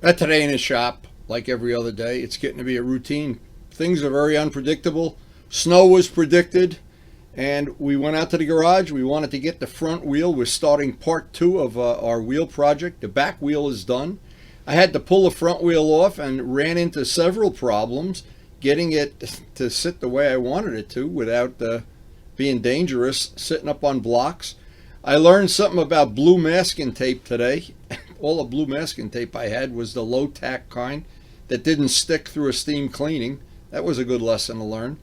Today in the shop, like every other day, it's getting to be a routine. Things are very unpredictable. Snow was predicted, and we went out to the garage. We wanted to get the front wheel. We're starting part two of our wheel project. The back wheel is done. I had to pull the front wheel off and ran into several problems getting it to sit the way I wanted it to without being dangerous, sitting up on blocks. I learned something about blue masking tape today. All the blue masking tape I had was the low tack kind that didn't stick through a steam cleaning. That was a good lesson to learn.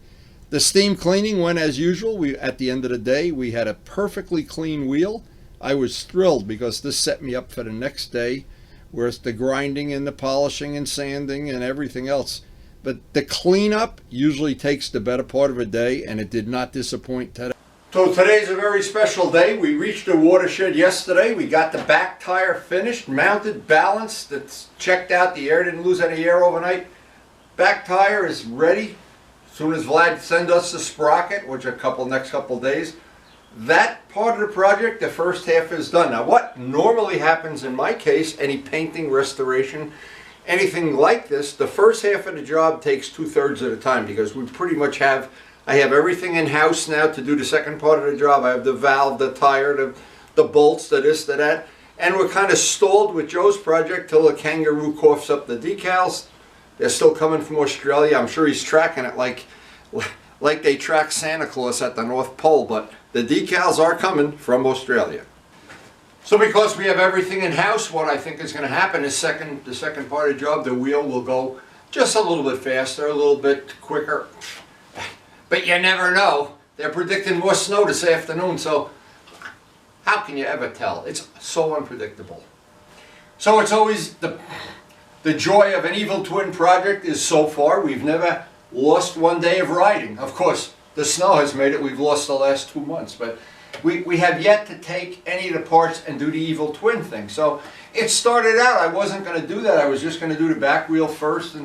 The steam cleaning went as usual. At the end of the day, we had a perfectly clean wheel. I was thrilled because this set me up for the next day, whereas the grinding and the polishing and sanding and everything else. But the cleanup usually takes the better part of a day, and it did not disappoint today. So today's a very special day. We reached a watershed yesterday. We got the back tire finished, mounted, balanced. It's checked out. The air didn't lose any air overnight. Back tire is ready. As soon as Vlad sends us the sprocket, which next couple days, that part of the project, the first half is done. Now what normally happens in my case, any painting, restoration, anything like this, the first half of the job takes 2/3 of the time because we pretty much I have everything in house now to do the second part of the job. I have the valve, the tire, the bolts, the this, the that. And we're kind of stalled with Joe's project till the kangaroo coughs up the decals. They're still coming from Australia. I'm sure he's tracking it like they track Santa Claus at the North Pole, but the decals are coming from Australia. So because we have everything in house, what I think is going to happen is the second part of the job, the wheel will go just a little bit faster, a little bit quicker. But you never know. They're predicting more snow this afternoon, so how can you ever tell? It's so unpredictable. So it's always the joy of an evil twin project is so far we've never lost one day of riding. Of course, the snow has made it. We've lost the last 2 months, but we have yet to take any of the parts and do the evil twin thing. So it started out, I wasn't going to do that. I was just going to do the back wheel first.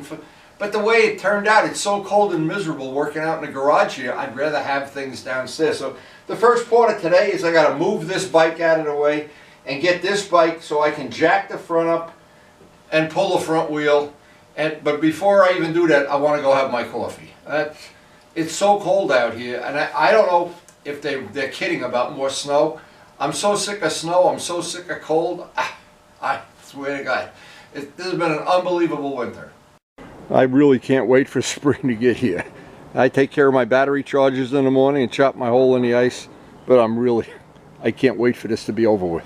But the way it turned out, it's so cold and miserable working out in the garage here, I'd rather have things downstairs. So the first part of today is I got to move this bike out of the way and get this bike so I can jack the front up and pull the front wheel. But before I even do that, I want to go have my coffee. It's so cold out here, and I don't know if they're kidding about more snow. I'm so sick of snow. I'm so sick of cold. I swear to God, this has been an unbelievable winter. I really can't wait for spring to get here. I take care of my battery chargers in the morning and chop my hole in the ice, but I can't wait for this to be over with.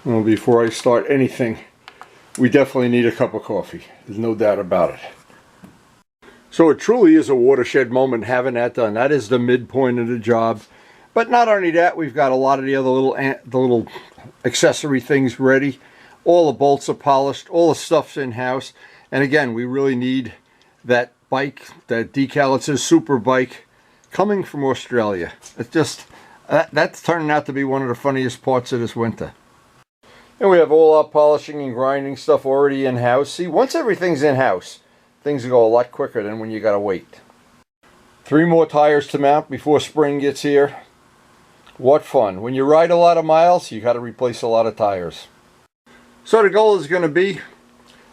Well, before I start anything, we definitely need a cup of coffee. There's no doubt about it. So it truly is a watershed moment having that done. That is the midpoint of the job. But not only that, we've got a lot of the other little accessory things ready. All the bolts are polished. All the stuff's in house. And again, we really need that bike, that decal. It says Super Bike, coming from Australia. It's just, that's turning out to be one of the funniest parts of this winter. And we have all our polishing and grinding stuff already in house. See, once everything's in house, things go a lot quicker than when you gotta wait. 3 more tires to mount before spring gets here. What fun. When you ride a lot of miles, you gotta replace a lot of tires. So the goal is gonna be,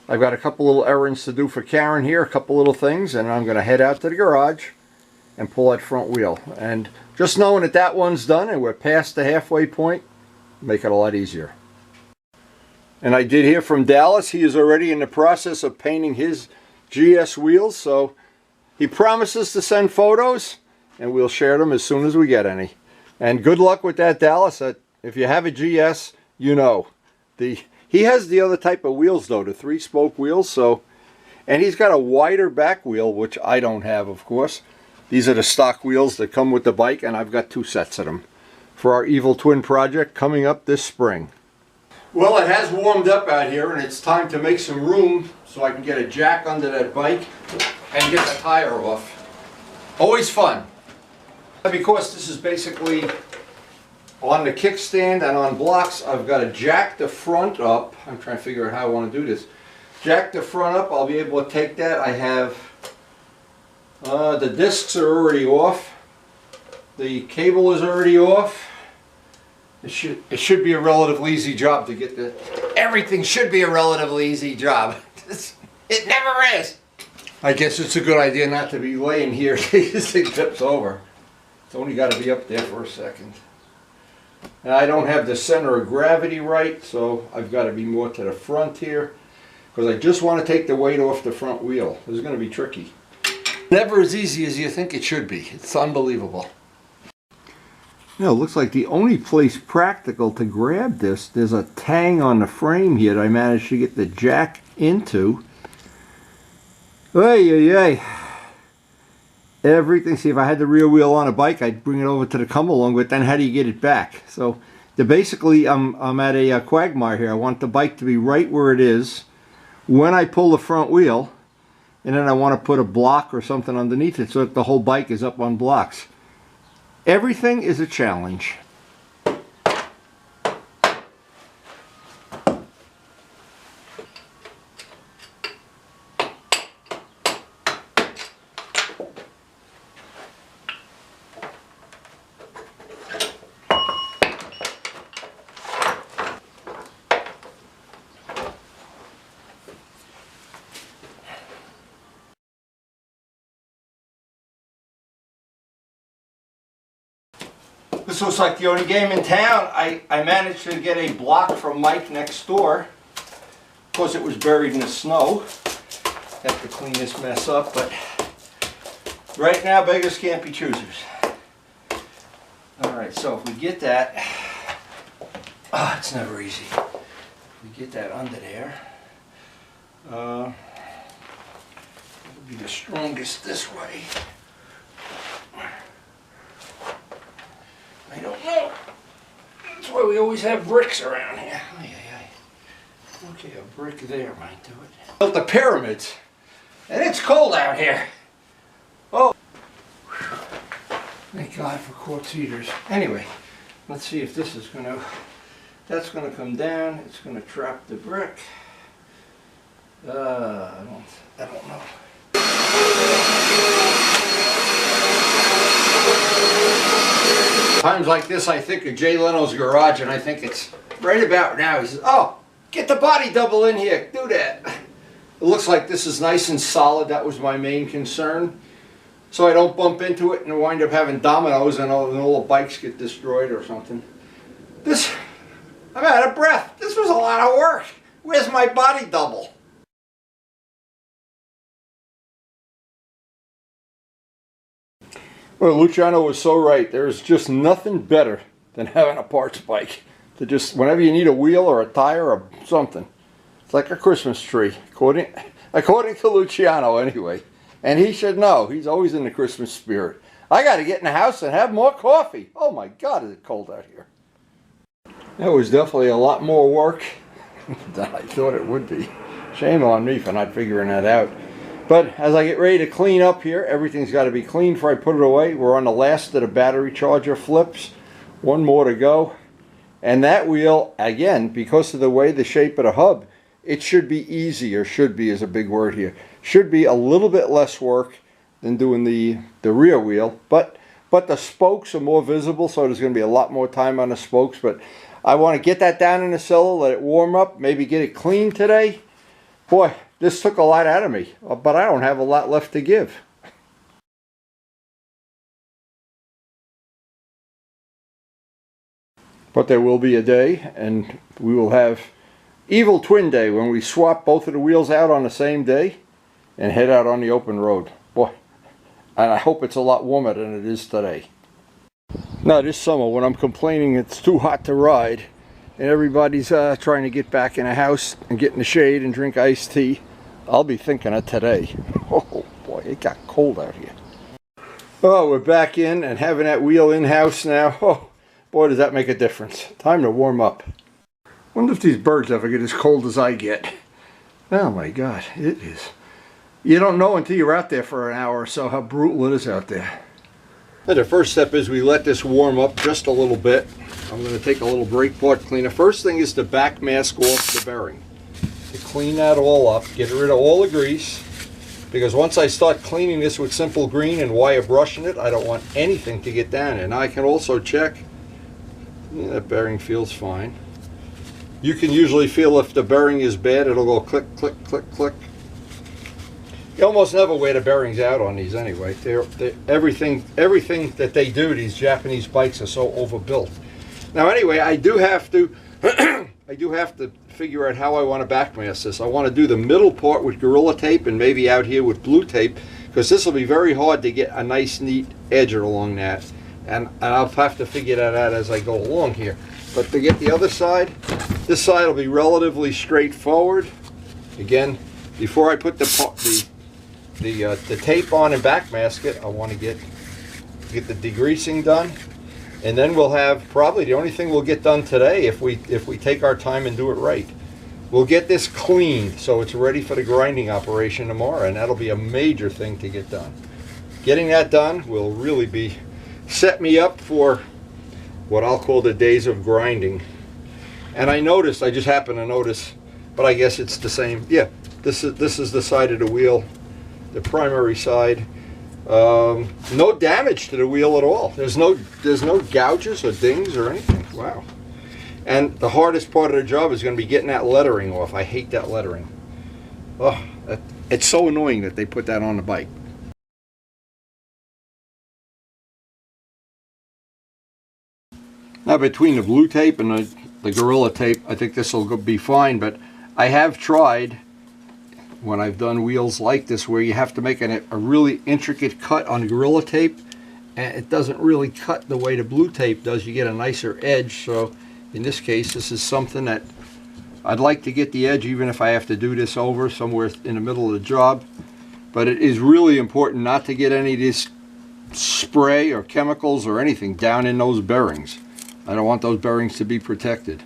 I've got a couple little errands to do for Karen here, a couple little things, and I'm going to head out to the garage and pull that front wheel. And just knowing that that one's done and we're past the halfway point, make it a lot easier. And I did hear from Dallas, he is already in the process of painting his GS wheels, so he promises to send photos, and we'll share them as soon as we get any. And good luck with that, Dallas. If you have a GS, you know. He has the other type of wheels though, the 3-spoke wheels, and he's got a wider back wheel, which I don't have, of course. These are the stock wheels that come with the bike, and I've got 2 sets of them for our Evil Twin project coming up this spring. Well, it has warmed up out here, and it's time to make some room so I can get a jack under that bike and get the tire off. Always fun. Because this is basically on the kickstand and on blocks, I've got to jack the front up. I'm trying to figure out how I want to do this. Jack the front up, I'll be able to take that. I have, the discs are already off. The cable is already off. It should be a relatively easy job to get the... Everything should be a relatively easy job. It never is. I guess it's a good idea not to be laying here in case this thing tips over. It's only got to be up there for a second. Now, I don't have the center of gravity right, so I've got to be more to the front here, because I just want to take the weight off the front wheel. This is going to be tricky. Never as easy as you think it should be. It's unbelievable. Now, it looks like the only place practical to grab this, there's a tang on the frame here that I managed to get the jack into. Ay. Everything. See, if I had the rear wheel on a bike, I'd bring it over to the come along, but then how do you get it back? So basically I'm at a quagmire here. I want the bike to be right where it is when I pull the front wheel, and then I want to put a block or something underneath it so that the whole bike is up on blocks. Everything is a challenge. This looks like the only game in town. I managed to get a block from Mike next door. Of course, it was buried in the snow. Have to clean this mess up, but right now beggars can't be choosers. Alright, so if we get that, it's never easy. If we get that under there, it'll be the strongest this way. I don't know. That's why we always have bricks around here. Okay, a brick there might do it. Built the pyramids, and it's cold out here. Oh, thank God for quartz heaters. Anyway, let's see if this is that's gonna come down. It's gonna trap the brick. I don't know. Times like this, I think of Jay Leno's garage, and I think it's right about now. He says, "Oh, get the body double in here. Do that." It looks like this is nice and solid. That was my main concern, so I don't bump into it and wind up having dominoes and all the bikes get destroyed or something. I'm out of breath. This was a lot of work. Where's my body double? Well, Luciano was so right. There's just nothing better than having a parts bike. To just, whenever you need a wheel or a tire or something. It's like a Christmas tree, according to Luciano anyway. And he should know. He's always in the Christmas spirit. I got to get in the house and have more coffee. Oh my God, is it cold out here. That was definitely a lot more work than I thought it would be. Shame on me for not figuring that out. But as I get ready to clean up here, everything's got to be clean before I put it away. We're on the last of the battery charger flips. One more to go. And that wheel, again, because of the way the shape of the hub, it should be easier. Should be is a big word here. Should be a little bit less work than doing the rear wheel. But the spokes are more visible, so there's going to be a lot more time on the spokes. But I want to get that down in the cellar, let it warm up, maybe get it clean today. Boy, this took a lot out of me, but I don't have a lot left to give. But there will be a day, and we will have Evil Twin Day when we swap both of the wheels out on the same day and head out on the open road. Boy, and I hope it's a lot warmer than it is today. Now this summer when I'm complaining it's too hot to ride and everybody's trying to get back in a house and get in the shade and drink iced tea, I'll be thinking of today. Oh boy, it got cold out here. Oh, we're back in and having that wheel in-house now. Oh boy, does that make a difference. Time to warm up. Wonder if these birds ever get as cold as I get. Oh my God, it is. You don't know until you're out there for an hour or so how brutal it is out there. Now the first step is we let this warm up just a little bit. I'm going to take a little brake part cleaner. First thing is to back mask off the bearing. To clean that all up, get rid of all the grease. Because once I start cleaning this with simple green and wire brushing it, I don't want anything to get down. And I can also check Yeah, that bearing feels fine. You can usually feel if the bearing is bad, it'll go click, click, click, click. You almost never wear the bearings out on these anyway. Everything that they do, these Japanese bikes are so overbuilt. Now anyway, I do have to figure out how I want to backmask this. I want to do the middle part with Gorilla Tape and maybe out here with blue tape, because this will be very hard to get a nice neat edge along that. And I'll have to figure that out as I go along here. But to get the other side, this side will be relatively straightforward. Again, before I put the tape on and backmask it, I want to get the degreasing done, and then we'll have probably the only thing we'll get done today, if we take our time and do it right. We'll get this cleaned so it's ready for the grinding operation tomorrow, and that'll be a major thing to get done. Getting that done will really set me up for what I'll call the days of grinding. And I just happened to notice, but I guess it's the same. Yeah, this is the side of the wheel, the primary side. No damage to the wheel at all. There's no gouges or dings or anything. Wow. And the hardest part of the job is going to be getting that lettering off. I hate that lettering. Oh, it's so annoying that they put that on the bike. Now between the blue tape and the Gorilla Tape, I think this will be fine, but I have tried, when I've done wheels like this, where you have to make a really intricate cut on Gorilla Tape, and it doesn't really cut the way the blue tape does. You get a nicer edge. So in this case, this is something that I'd like to get the edge, even if I have to do this over somewhere in the middle of the job. But it is really important not to get any of this spray or chemicals or anything down in those bearings. I don't want those bearings to be protected.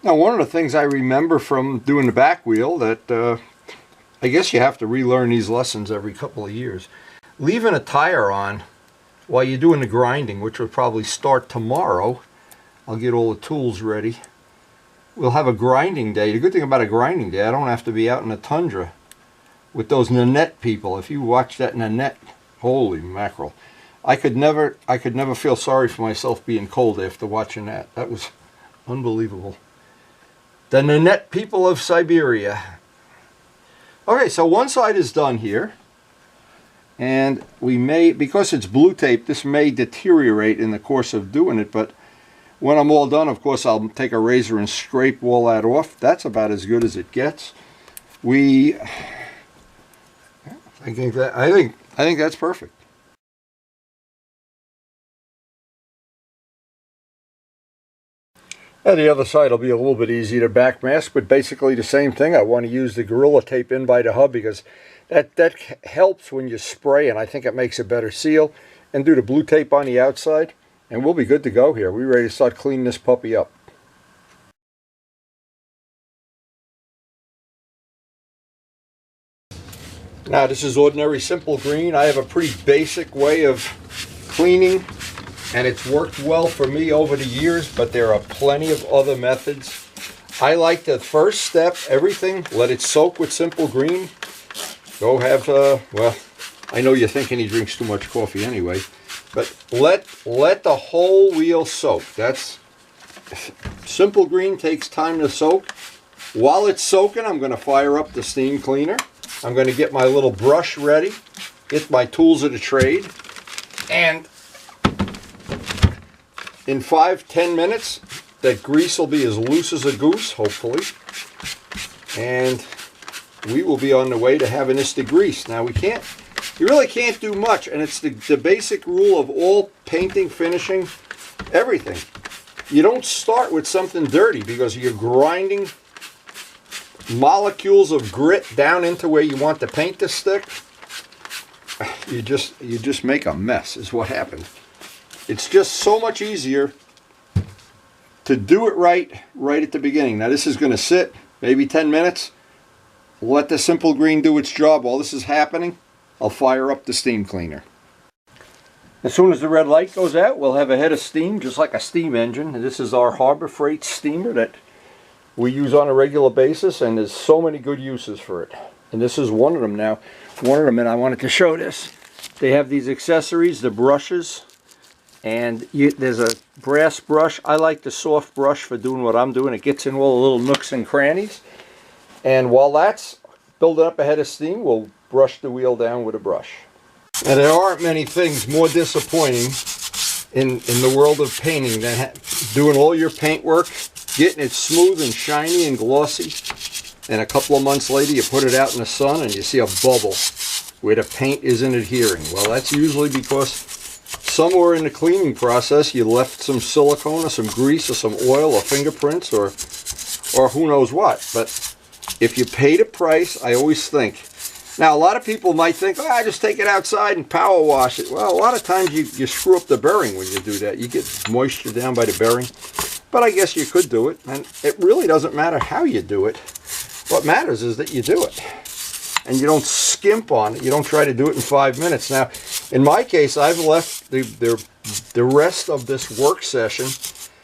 Now, one of the things I remember from doing the back wheel that I guess you have to relearn these lessons every couple of years. Leaving a tire on while you're doing the grinding, which will probably start tomorrow. I'll get all the tools ready. We'll have a grinding day. The good thing about a grinding day, I don't have to be out in the tundra with those Nanette people. If you watch that Nanette, holy mackerel. I could never feel sorry for myself being cold after watching that. That was unbelievable. The Nanette people of Siberia. Okay, so one side is done here, and we may, because it's blue tape, this may deteriorate in the course of doing it, but when I'm all done, of course, I'll take a razor and scrape all that off. That's about as good as it gets. I think that's perfect. And the other side will be a little bit easier to backmask, but basically the same thing. I want to use the Gorilla Tape in by the hub because that helps when you spray, and I think it makes a better seal. And do the blue tape on the outside, and we'll be good to go here. We're ready to start cleaning this puppy up. Now this is ordinary simple green. I have a pretty basic way of cleaning, and it's worked well for me over the years, but there are plenty of other methods. I like the first step, everything, let it soak with simple green. Go have, well, I know you're thinking he drinks too much coffee anyway, but let the whole wheel soak. That's, simple green takes time to soak. While it's soaking, I'm going to fire up the steam cleaner. I'm going to get my little brush ready, get my tools of the trade, and in 5-10 minutes, that grease will be as loose as a goose, hopefully. And we will be on the way to having this degreased. Now you really can't do much, and it's the basic rule of all painting, finishing, everything. You don't start with something dirty because you're grinding molecules of grit down into where you want the paint to stick. You just make a mess is what happened. It's just so much easier to do it right at the beginning. Now this is going to sit maybe 10 minutes. Let the simple green do its job. While this is happening, I'll fire up the steam cleaner. As soon as the red light goes out, we'll have a head of steam, just like a steam engine. And this is our Harbor Freight steamer that we use on a regular basis, and there's so many good uses for it. And this is one of them now. One of them, and I wanted to show this. They have these accessories, the brushes. And there's a brass brush. I like the soft brush for doing what I'm doing. It gets in all the little nooks and crannies. And while that's building up a head of steam, we'll brush the wheel down with a brush. And there aren't many things more disappointing in the world of painting than doing all your paint work, getting it smooth and shiny and glossy, and a couple of months later you put it out in the sun and you see a bubble where the paint isn't adhering. Well, that's usually because somewhere in the cleaning process you left some silicone or some grease or some oil or fingerprints or who knows what. But if you pay the price, I always think, now a lot of people might think, oh, I just take it outside and power wash it. Well, a lot of times you screw up the bearing when you do that. You get moisture down by the bearing. But I guess you could do it, and it really doesn't matter how you do it. What matters is that you do it. And you don't skimp on it. You don't try to do it in 5 minutes. Now, in my case, I've left the rest of this work session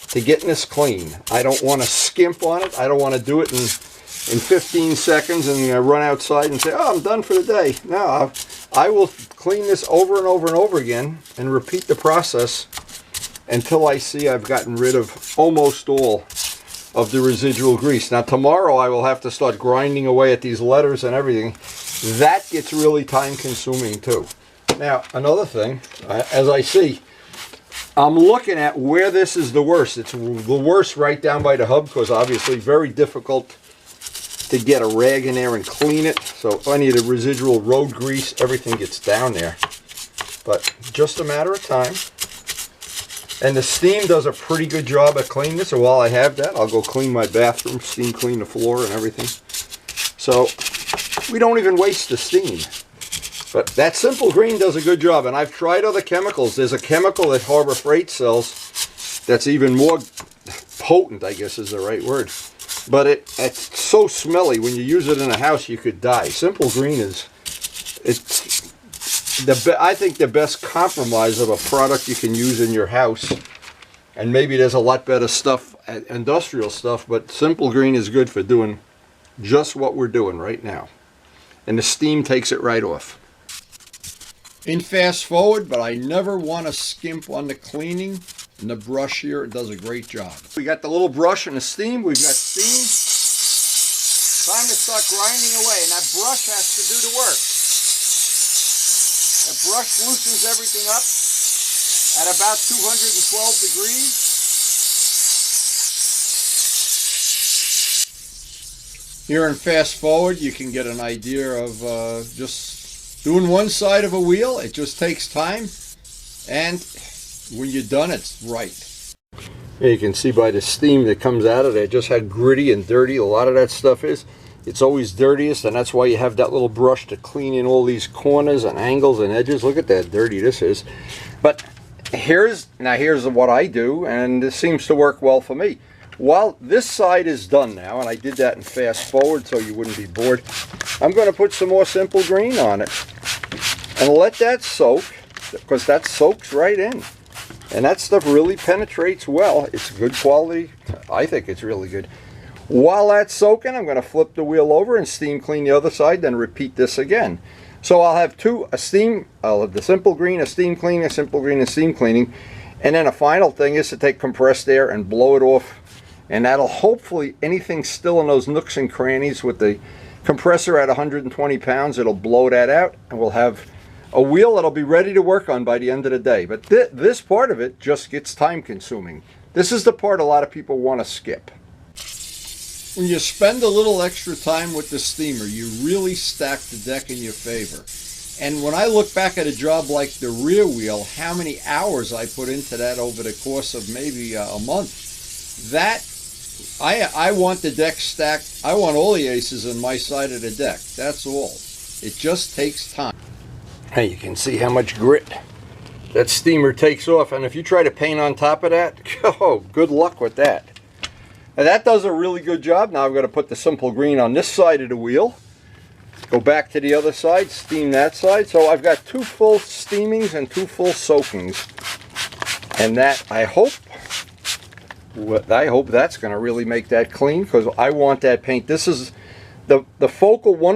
to getting this clean. I don't want to skimp on it. I don't want to do it in 15 seconds and run outside and say, oh, I'm done for the day. No, I will clean this over and over and over again and repeat the process until I see I've gotten rid of almost all of the residual grease. Now tomorrow I will have to start grinding away at these letters and everything. That gets really time consuming too. Now another thing, as I see, I'm looking at where this is the worst. It's the worst right down by the hub because obviously very difficult to get a rag in there and clean it. So any of the residual road grease, everything gets down there. But just a matter of time. And the steam does a pretty good job at cleaning this. So while I have that, I'll go clean my bathroom, steam clean the floor and everything. So we don't even waste the steam. But that Simple Green does a good job. And I've tried other chemicals. There's a chemical that Harbor Freight sells that's even more potent, I guess is the right word. But it's so smelly. When you use it in a house, you could die. Simple Green I think the best compromise of a product you can use in your house. And maybe there's a lot better stuff, industrial stuff, but Simple Green is good for doing just what we're doing right now. And the steam takes it right off. In fast forward, but I never want to skimp on the cleaning. And the brush here, it does a great job. We got the little brush and the steam. We've got steam. Time to start grinding away, and that brush has to do the work. The brush loosens everything up at about 212 degrees. Here in fast forward, you can get an idea of just doing one side of a wheel. It just takes time, and when you're done, it's right. You can see by the steam that comes out of it, just how gritty and dirty a lot of that stuff is. It's always dirtiest, and that's why you have that little brush to clean in all these corners and angles and edges. Look at that dirty this is. But here's what I do, and this seems to work well for me. While this side is done now, and I did that in fast forward so you wouldn't be bored, I'm going to put some more Simple Green on it and let that soak, because that soaks right in. And that stuff really penetrates well. It's good quality. I think it's really good. While that's soaking, I'm going to flip the wheel over and steam clean the other side, then repeat this again. So I'll have I'll have the Simple Green, a steam cleaning, a Simple Green, and steam cleaning. And then a final thing is to take compressed air and blow it off. And that'll hopefully, anything still in those nooks and crannies with the compressor at 120 pounds, it'll blow that out. And we'll have a wheel that'll be ready to work on by the end of the day. But this part of it just gets time consuming. This is the part a lot of people want to skip. When you spend a little extra time with the steamer, you really stack the deck in your favor. And when I look back at a job like the rear wheel, how many hours I put into that over the course of maybe a month, that I want the deck stacked. I want all the aces on my side of the deck. That's all. It just takes time. Hey, you can see how much grit that steamer takes off. And if you try to paint on top of that, oh, good luck with that. Now that does a really good job. Now I'm going to put the Simple Green on this side of the wheel. Go back to the other side, steam that side. So I've got 2 full steamings and 2 full soakings. And that, I hope that's going to really make that clean, because I want that paint. This is one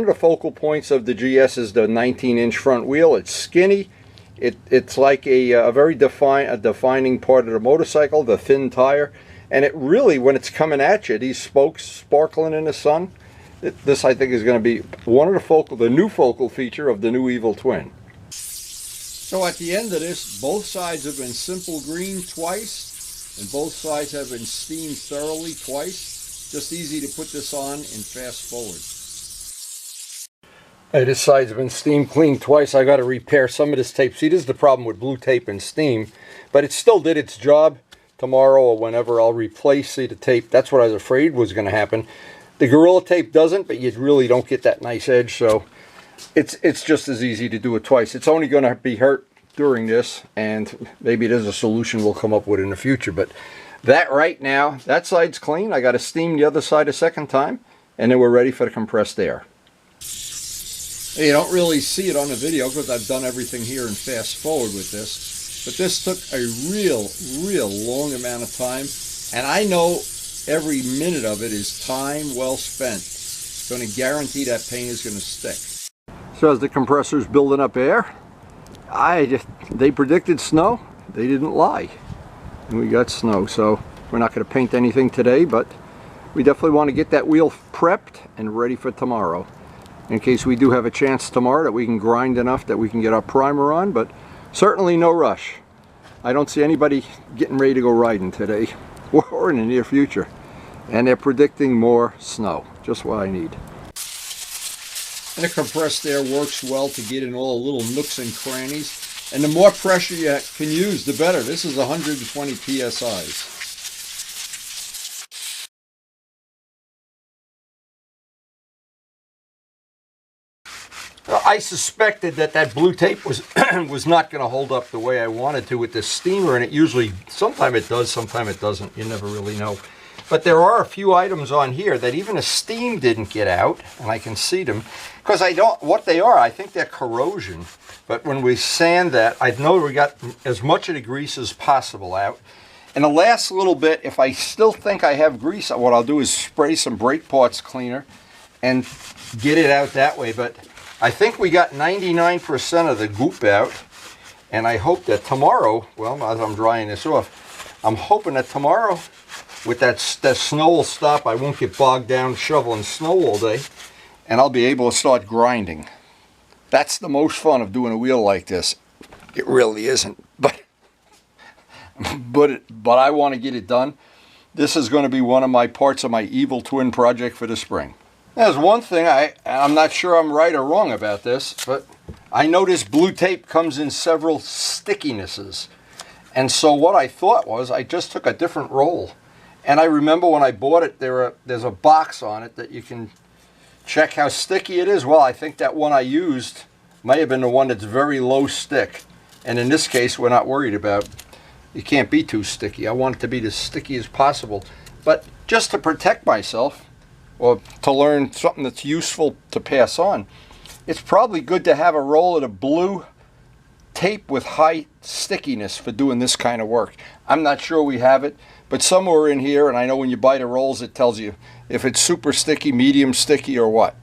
of the focal points of the GS is the 19-inch front wheel. It's skinny. It's like a very defining part of the motorcycle, the thin tire. And it really, when it's coming at you, these spokes sparkling in the sun, this I think is going to be one of the new focal feature of the new Evil Twin. So at the end of this, both sides have been simple green twice, and both sides have been steamed thoroughly twice. Just easy to put this on and fast forward. Hey, this side's been steam cleaned twice. I got to repair some of this tape. See, this is the problem with blue tape and steam, but it still did its job. Tomorrow or whenever I'll replace the tape. That's what I was afraid was going to happen. The Gorilla Tape doesn't, but you really don't get that nice edge, so it's just as easy to do it twice. It's only going to be hurt during this, and maybe there's a solution we'll come up with in the future. But that right now, that side's clean. I got to steam the other side a second time, and then we're ready for the compressed air. You don't really see it on the video because I've done everything here and fast forward with this. But this took a real long amount of time, and I know every minute of it is time well spent. It's going to guarantee that paint is going to stick. So as the compressor's building up air, they predicted snow. They didn't lie. And we got snow, so we're not going to paint anything today, but we definitely want to get that wheel prepped and ready for tomorrow. In case we do have a chance tomorrow that we can grind enough that we can get our primer on, but certainly no rush. I don't see anybody getting ready to go riding today or in the near future. And they're predicting more snow, just what I need. And the compressed air works well to get in all the little nooks and crannies. And the more pressure you can use, the better. This is 120 PSIs. I suspected that blue tape was was not going to hold up the way I wanted to with this steamer, and it usually, sometimes it does, sometimes it doesn't. You never really know. But there are a few items on here that even the steam didn't get out, and I can see them. Because what they are, I think they're corrosion. But when we sand that, I know we got as much of the grease as possible out. And the last little bit, if I still think I have grease, what I'll do is spray some brake parts cleaner and get it out that way. But I think we got 99% of the goop out, and I hope that tomorrow, well, as I'm drying this off, I'm hoping that tomorrow, with that snow will stop, I won't get bogged down shoveling snow all day, and I'll be able to start grinding. That's the most fun of doing a wheel like this. It really isn't, but I want to get it done. This is going to be one of my parts of my Evil Twin project for the spring. There's one thing, I'm not sure I'm right or wrong about this, but I noticed blue tape comes in several stickinesses. And so what I thought was I just took a different roll. And I remember when I bought it, there's a box on it that you can check how sticky it is. Well, I think that one I used may have been the one that's very low stick. And in this case, we're not worried about, it can't be too sticky. I want it to be as sticky as possible. But just to protect myself, or to learn something that's useful to pass on, it's probably good to have a roll of the blue tape with high stickiness for doing this kind of work. I'm not sure we have it, but somewhere in here, and I know when you buy the rolls it tells you if it's super sticky, medium sticky, or what.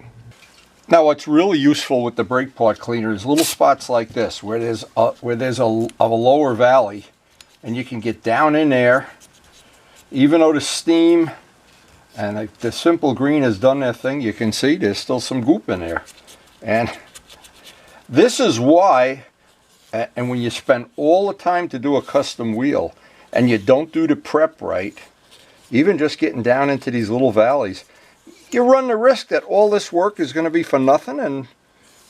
Now what's really useful with the brake part cleaner is little spots like this where there's a lower valley, and you can get down in there, even though the steam and the simple green has done their thing. You can see there's still some goop in there. And this is why, and when you spend all the time to do a custom wheel and you don't do the prep right, even just getting down into these little valleys, you run the risk that all this work is going to be for nothing. And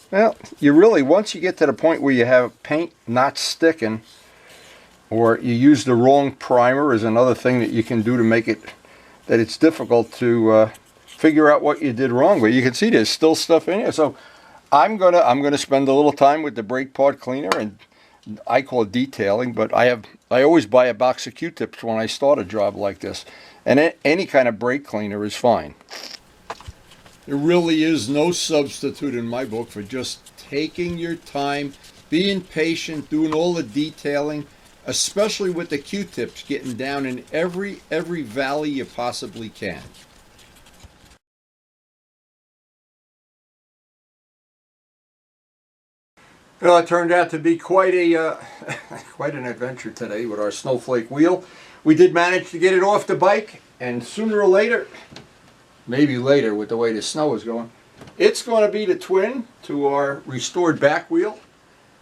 well, you really, once you get to the point where you have paint not sticking, or you use the wrong primer, is another thing that you can do to make it that it's difficult to figure out what you did wrong. But you can see there's still stuff in here. So I'm gonna spend a little time with the brake part cleaner, and I call it detailing, but I always buy a box of Q-tips when I start a job like this, and any kind of brake cleaner is fine. There really is no substitute in my book for just taking your time, being patient, doing all the detailing, especially with the Q-tips, getting down in every valley you possibly can. Well, it turned out to be quite a quite an adventure today with our snowflake wheel. We did manage to get it off the bike, and sooner or later, maybe later with the way the snow is going, it's going to be the twin to our restored back wheel.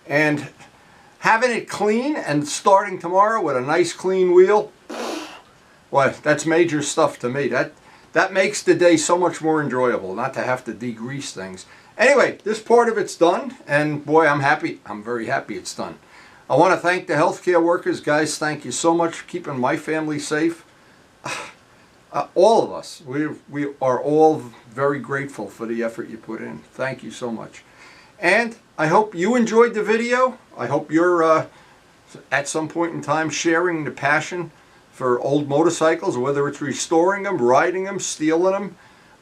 And having it clean and starting tomorrow with a nice clean wheel, well, that's major stuff to me. That makes the day so much more enjoyable, not to have to degrease things. Anyway, this part of it's done, and boy, I'm happy. I'm very happy it's done. I want to thank the healthcare workers. Guys, thank you so much for keeping my family safe. All of us, we are all very grateful for the effort you put in. Thank you so much. And I hope you enjoyed the video. I hope you're at some point in time sharing the passion for old motorcycles, whether it's restoring them, riding them, stealing them,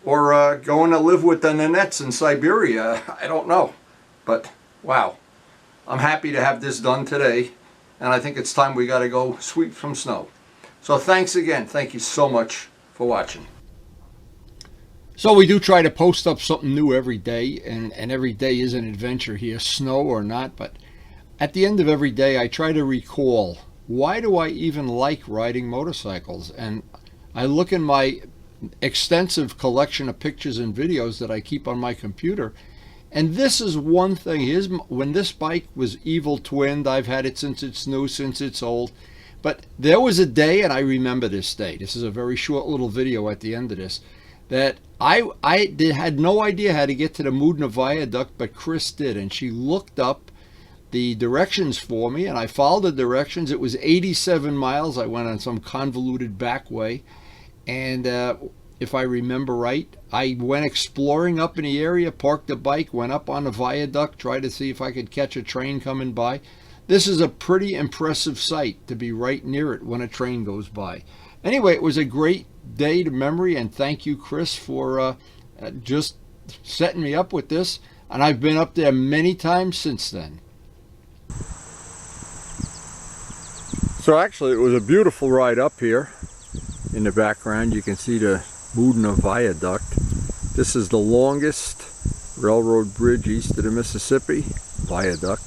or going to live with the Nanettes in Siberia. I don't know. But, wow. I'm happy to have this done today. And I think it's time we got to go sweep some snow. So thanks again. Thank you so much for watching. So we do try to post up something new every day. And every day is an adventure here, snow or not. But at the end of every day, I try to recall, why do I even like riding motorcycles? And I look in my extensive collection of pictures and videos that I keep on my computer, and this is one thing. Here's when this bike was evil twinned. I've had it since it's new, since it's old, but there was a day, and I remember this day, this is a very short little video at the end of this, that I had no idea how to get to the MOODNA viaduct, but Chris did, and she looked up the directions for me, and I followed the directions. It was 87 miles. I went on some convoluted back way. And if I remember right, I went exploring up in the area, parked the bike, went up on the viaduct, tried to see if I could catch a train coming by. This is a pretty impressive sight to be right near it when a train goes by. Anyway, it was a great day to memory, and thank you, Chris, for just setting me up with this. And I've been up there many times since then. So actually, it was a beautiful ride up here. In the background, you can see the MOODNA viaduct. This is the longest railroad bridge east of the Mississippi, viaduct.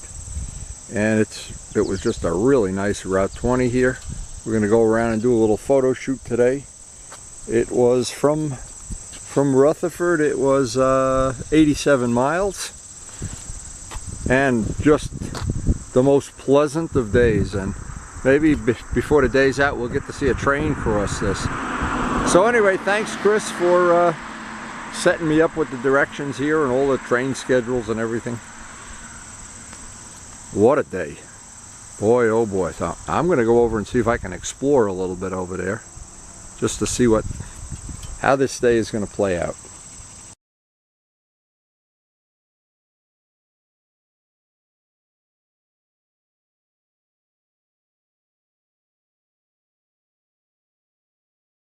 And it was just a really nice Route 20 here. We're going to go around and do a little photo shoot today. It was from Rutherford, it was 87 miles. And just the most pleasant of days. And maybe before the day's out, we'll get to see a train cross this. So anyway, thanks, Chris, for setting me up with the directions here and all the train schedules and everything. What a day. Boy, oh boy. So I'm going to go over and see if I can explore a little bit over there, just to see how this day is going to play out.